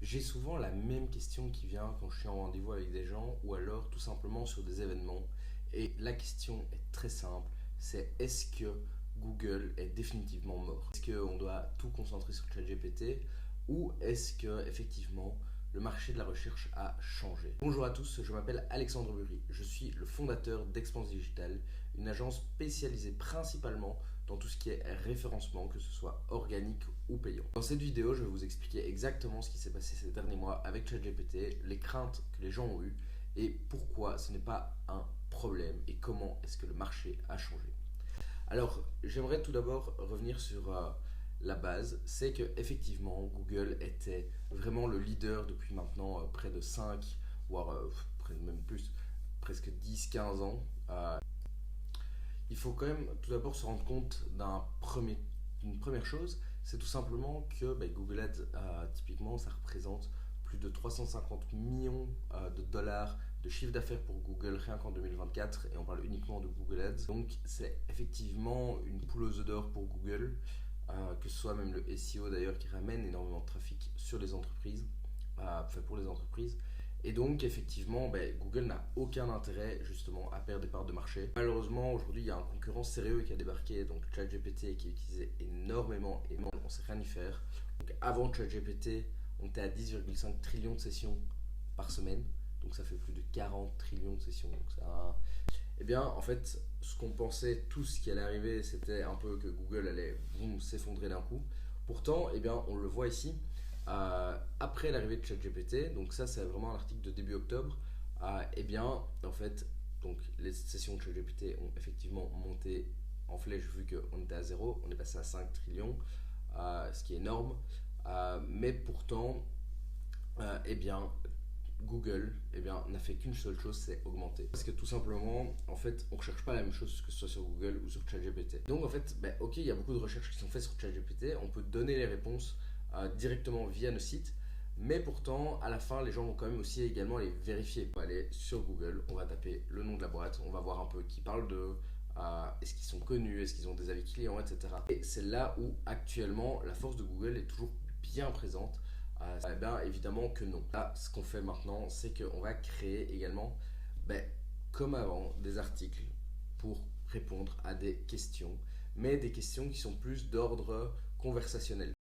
J'ai souvent la même question qui vient quand je suis en rendez-vous avec des gens ou alors tout simplement sur des événements. Et la question est très simple, c'est est-ce que Google est définitivement mort? Est-ce qu'on doit tout concentrer sur ChatGPT ou est-ce que effectivement le marché de la recherche a changé? Bonjour à tous, je m'appelle Alexandre Bury, je suis le fondateur d'Expanse Digital, une agence spécialisée principalement dans tout ce qui est référencement, que ce soit organique ou payant. Dans cette vidéo, je vais vous expliquer exactement ce qui s'est passé ces derniers mois avec ChatGPT, les craintes que les gens ont eues et pourquoi ce n'est pas un problème et comment est-ce que le marché a changé. Alors, j'aimerais tout d'abord revenir sur la base, c'est que effectivement Google était vraiment le leader depuis maintenant près de 5, voire même plus, presque 10-15 ans. Il faut quand même tout d'abord se rendre compte d'une première chose, c'est tout simplement que Google Ads, typiquement, ça représente plus de 350 millions de dollars de chiffre d'affaires pour Google rien qu'en 2024, et on parle uniquement de Google Ads. Donc c'est effectivement une poule aux œufs d'or pour Google, que ce soit même le SEO d'ailleurs qui ramène énormément de trafic sur les entreprises, pour les entreprises. Et donc, effectivement, Google n'a aucun intérêt justement à perdre des parts de marché. Malheureusement, aujourd'hui, il y a un concurrent sérieux qui a débarqué, donc ChatGPT, qui est utilisé énormément et on ne sait rien y faire. Donc, avant ChatGPT, on était à 10,5 trillions de sessions par semaine, donc ça fait plus de 40 trillions de sessions. Donc ça, eh bien, en fait, ce qu'on pensait tous qui allait arriver, c'était un peu que Google allait s'effondrer d'un coup. Pourtant, eh bien, on le voit ici. Après l'arrivée de ChatGPT, donc ça c'est vraiment un article de début octobre, eh bien en fait donc les sessions de ChatGPT ont effectivement monté en flèche vu qu'on était à zéro, on est passé à 5 trillions, ce qui est énorme, mais pourtant eh bien Google n'a fait qu'une seule chose, c'est augmenter. Parce que tout simplement, en fait, on ne recherche pas la même chose que ce soit sur Google ou sur ChatGPT. Donc en fait, ok, il y a beaucoup de recherches qui sont faites sur ChatGPT, on peut donner les réponses directement via nos sites, mais pourtant, à la fin, les gens vont quand même aussi également les vérifier. On va aller sur Google, on va taper le nom de la boîte, on va voir un peu qui parle d'eux, est-ce qu'ils sont connus, est-ce qu'ils ont des avis clients, etc. Et c'est là où actuellement la force de Google est toujours bien présente. Eh bien évidemment que non. Là, ce qu'on fait maintenant, c'est qu'on va créer également, comme avant, des articles pour répondre à des questions, mais des questions qui sont plus d'ordre conversationnel.